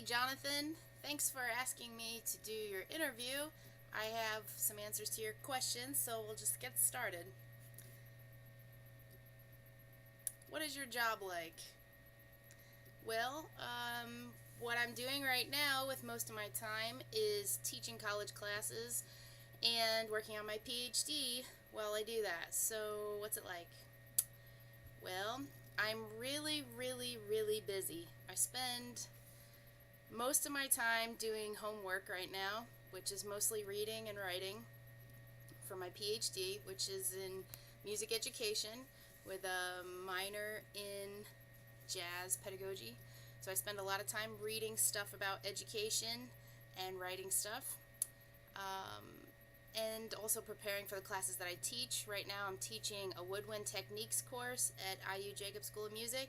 Jonathan. Thanks for asking me to do your interview. I have some answers to your questions, so we'll just get started. What is your job like? Well, what I'm doing right now with most of my time is teaching college classes and working on my PhD while I do that. So, what's it like? Well, I'm really busy. I spend most of my time doing homework right now, which is mostly reading and writing for my PhD, which is in music education with a minor in jazz pedagogy. So I spend a lot of time reading stuff about education and writing stuff. And also preparing for the classes that I teach. Right now I'm teaching a woodwind techniques course at IU Jacob School of Music,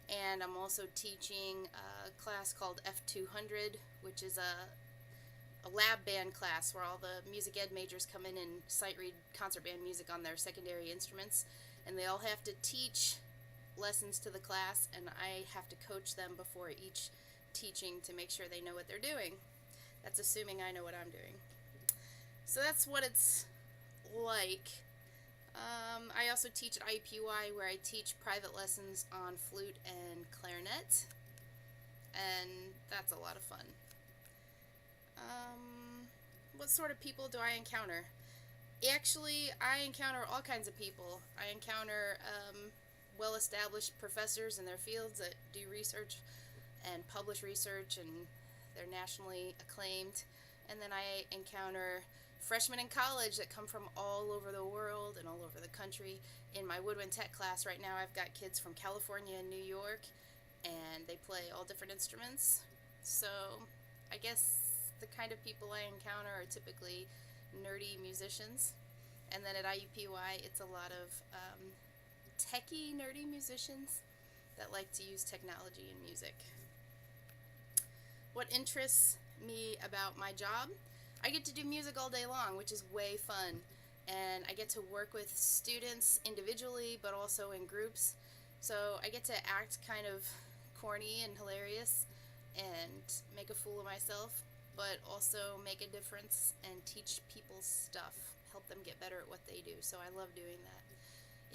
and I'm also teaching a class called F200, which is a lab band class where all the music ed majors come in and sight read concert band music on their secondary instruments, and they all have to teach lessons to the class, and I have to coach them before each teaching to make sure they know what they're doing. That's assuming I know what I'm doing. So that's what it's like. I also teach at IUPUI, where I teach private lessons on flute and clarinet, and that's a lot of fun. What sort of people do I encounter? Actually, I encounter all kinds of people. I encounter well-established professors in their fields that do research and publish research, and they're nationally acclaimed. And then I encounter freshmen in college that come from all over the world and all over the country. In my woodwind tech class right now, I've got kids from California and New York, and they play all different instruments. So I guess the kind of people I encounter are typically nerdy musicians. And then at IUPUI, it's a lot of techie, nerdy musicians that like to use technology in music. What interests me about my job? I get to do music all day long, which is way fun. And I get to work with students individually, but also in groups. So I get to act kind of corny and hilarious and make a fool of myself, but also make a difference and teach people stuff, help them get better at what they do. So I love doing that.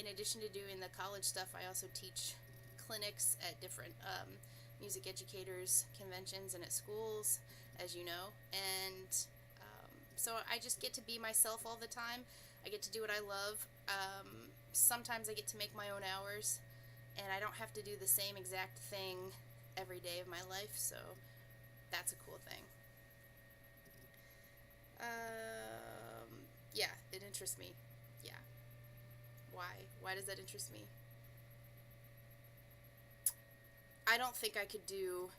In addition to doing the college stuff, I also teach clinics at different music educators conventions and at schools, as you know. And so I just get to be myself all the time. I get to do what I love. Sometimes I get to make my own hours, and I don't have to do the same exact thing every day of my life, so that's a cool thing. Yeah, it interests me. Yeah. Why? Why does that interest me? I don't think I could do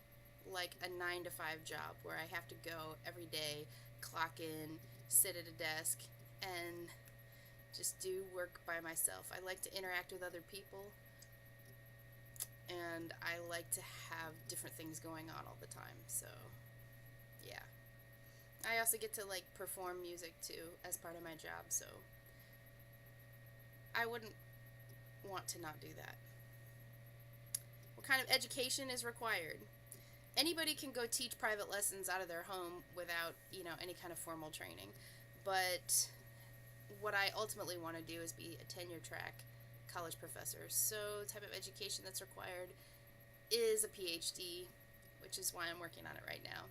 like a 9 to 5 job where I have to go every day, clock in, sit at a desk, and just do work by myself. I like to interact with other people, and I like to have different things going on all the time. So, yeah. I also get to like perform music too as part of my job, so I wouldn't want to not do that. What kind of education is required? Anybody can go teach private lessons out of their home without, any kind of formal training. But what I ultimately want to do is be a tenure track college professor. So the type of education that's required is a PhD, which is why I'm working on it right now.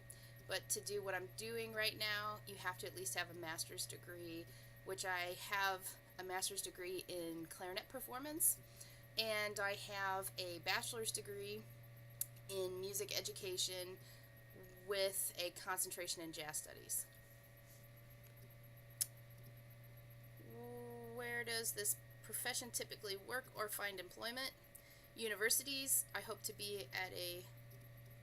But to do what I'm doing right now, you have to at least have a master's degree, which I have a master's degree in clarinet performance, and I have a bachelor's degree in music education with a concentration in jazz studies. Where does this profession typically work or find employment? Universities. I hope to be at a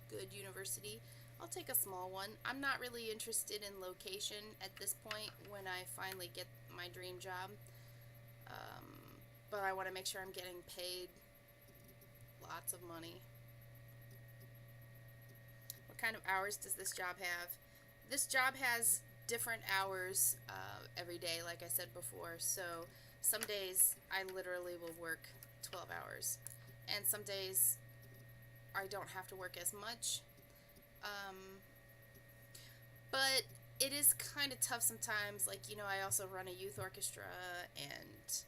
good university. I'll take a small one. I'm not really interested in location at this point when I finally get my dream job. But I want to make sure I'm getting paid lots of money. What kind of hours does this job have? This job has different hours every day, like I said before. So some days I literally will work 12 hours. And some days I don't have to work as much. Um, but it is kind of tough sometimes. Like, I also run a youth orchestra, and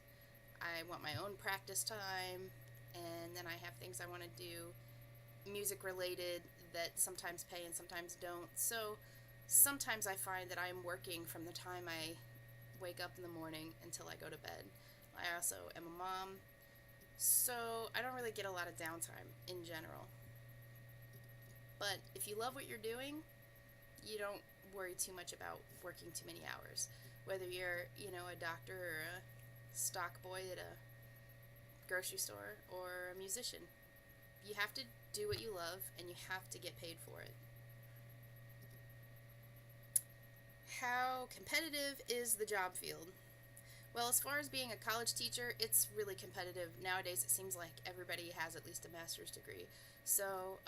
I want my own practice time, and then I have things I want to do music related that sometimes pay and sometimes don't. So sometimes I find that I'm working from the time I wake up in the morning until I go to bed. I also am a mom, so I don't really get a lot of downtime in general. But if you love what you're doing, you don't worry too much about working too many hours. Whether you're, a doctor or a stock boy at a grocery store or a musician, you have to do what you love and you have to get paid for it. How competitive is the job field? Well, as far as being a college teacher, it's really competitive. Nowadays, it seems like everybody has at least a master's degree. So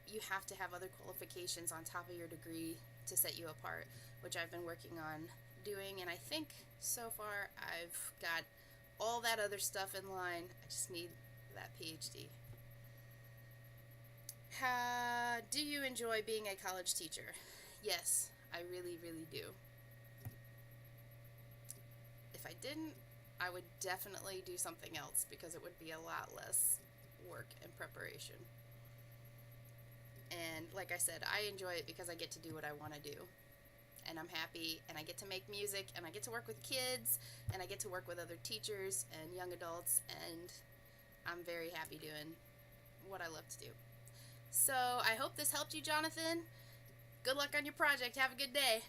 you have to have other qualifications on top of your degree to set you apart, which I've been working on doing. And I think so far I've got all that other stuff in line. I just need that PhD. Do you enjoy being a college teacher? Yes, I really, really do. If I didn't, I would definitely do something else because it would be a lot less work and preparation. And like I said, I enjoy it because I get to do what I want to do. And I'm happy, and I get to make music, and I get to work with kids, and I get to work with other teachers and young adults, and I'm very happy doing what I love to do. So I hope this helped you, Jonathan. Good luck on your project. Have a good day.